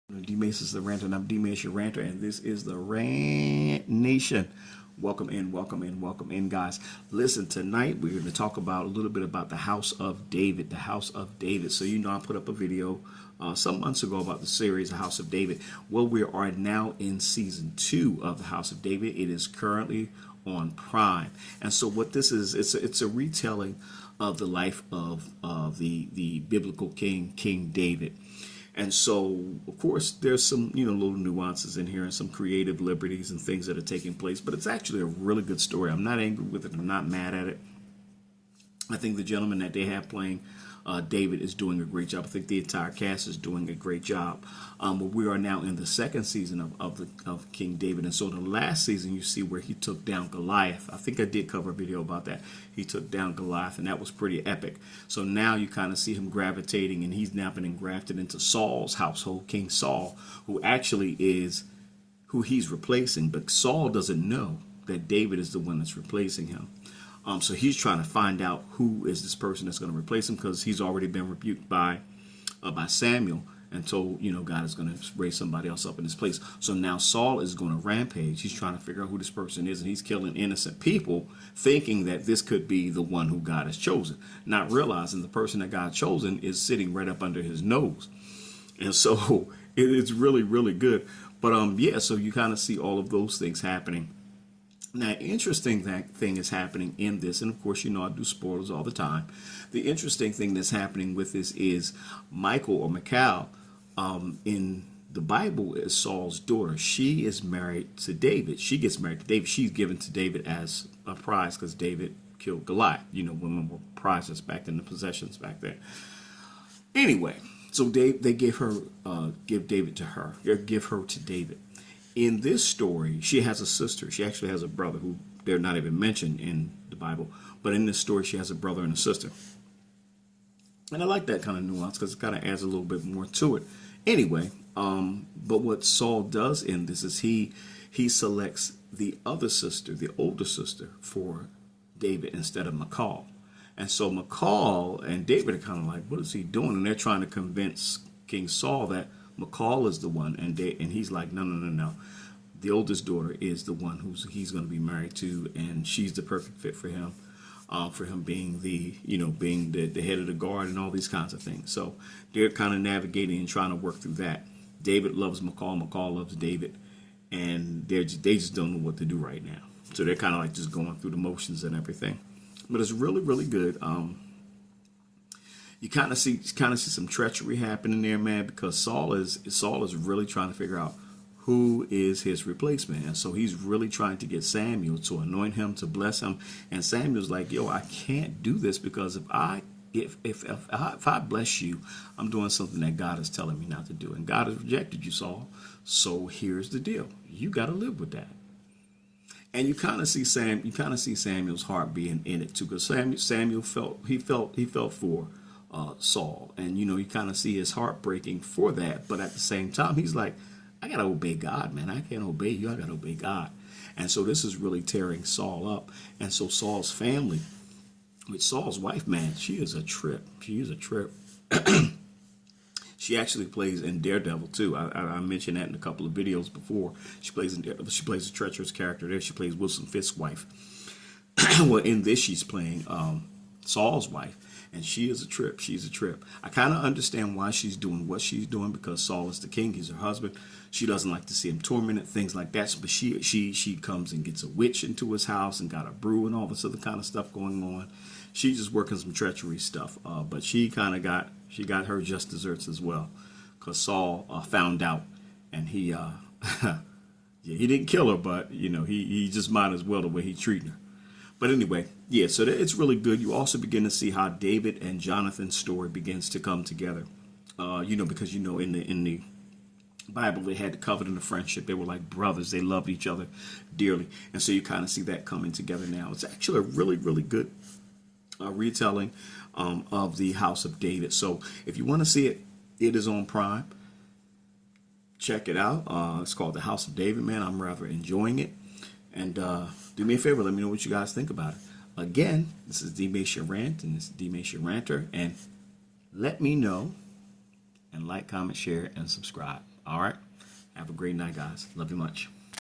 D-Mace is the Ranter, and I'm D-Mace your Ranter, and this is the Rant Nation. Welcome in, welcome in, welcome in, guys. Listen, tonight we're going to talk about a little bit about the House of David, the House of David. So, I put up a video some months ago about the series, The House of David. Well, we are now in season 2 of The House of David. It is currently on Prime. And so what this is, it's a retelling of the life of the biblical King David. And so, of course, there's some, little nuances in here and some creative liberties and things that are taking place. But it's actually a really good story. I'm not angry with it. I'm not mad at it. I think the gentleman that they have playing David is doing a great job. I think the entire cast is doing a great job. But we are now in the second season of King David. And so the last season, you see where he took down Goliath. I think I did cover a video about that. He took down Goliath, and that was pretty epic. So now you kind of see him gravitating, and he's now been engrafted into Saul's household, King Saul, who actually is who he's replacing. But Saul doesn't know that David is the one that's replacing him. So he's trying to find out who is this person that's going to replace him, because he's already been rebuked by Samuel and told, God is going to raise somebody else up in his place. So now Saul is going to rampage. He's trying to figure out who this person is, and he's killing innocent people, thinking that this could be the one who God has chosen, not realizing the person that God chosen is sitting right up under his nose. And so it's really, really good. But so you kind of see all of those things happening. Now, interesting thing is happening in this, and of course, I do spoilers all the time. The interesting thing that's happening with this is Michal or Michal in the Bible is Saul's daughter. She is married to David. She gets married to David. She's given to David as a prize because David killed Goliath. Women were prizes back in the possessions back then. Anyway, so they give David to her. Or give her to David. In this story, she has a sister. She actually has a brother who they're not even mentioned in the Bible. But in this story, she has a brother and a sister. And I like that kind of nuance because it kind of adds a little bit more to it. Anyway, but what Saul does in this is he selects the other sister, the older sister, for David instead of Michal. And so Michal and David are kind of like, what is he doing? And they're trying to convince King Saul that Michal is the one, and he's like, no. The oldest daughter is the one he's going to be married to, and she's the perfect fit for him being the head of the guard and all these kinds of things. So they're kind of navigating and trying to work through that. David loves Michal, Michal loves David, and they just don't know what to do right now. So they're kind of like just going through the motions and everything. But it's really, really good. You kind of see some treachery happening there, man, because Saul is really trying to figure out who is his replacement. And so he's really trying to get Samuel to anoint him, to bless him. And Samuel's like, yo, I can't do this because if I bless you, I'm doing something that God is telling me not to do. And God has rejected you, Saul. So here's the deal. You got to live with that. And you kind of see Samuel's heart being in it too, because Samuel felt for Saul, and you kind of see his heart breaking for that. But at the same time, he's like, I gotta obey God, man. I can't obey you. I gotta obey God. And so this is really tearing Saul up. And so Saul's family, with Saul's wife, man, she is a trip. She is a trip. She actually plays in Daredevil too. I mentioned that in a couple of videos before. She plays in Daredevil. She plays a treacherous character there. She plays Wilson Fisk's wife. Well, in this, she's playing Saul's wife. And she is a trip. She's a trip. I kind of understand why she's doing what she's doing, because Saul is the king. He's her husband. She doesn't like to see him tormented, things like that. But she comes and gets a witch into his house and got a brew and all this other kind of stuff going on. She's just working some treachery stuff. But she got her just desserts as well, because Saul found out, and he he didn't kill her, but he just might as well the way he's treating her. But anyway, yeah, so it's really good. You also begin to see how David and Jonathan's story begins to come together. Because in the Bible, they had the covenant of friendship. They were like brothers. They loved each other dearly. And so you kind of see that coming together now. It's actually a really, really good retelling of the House of David. So if you want to see it, it is on Prime. Check it out. It's called The House of David, man. I'm rather enjoying it. And do me a favor, let me know what you guys think about it. Again, this is D-Mace your Rant, and this is D-Mace your Ranter. And let me know, and like, comment, share, and subscribe. All right. Have a great night, guys. Love you much.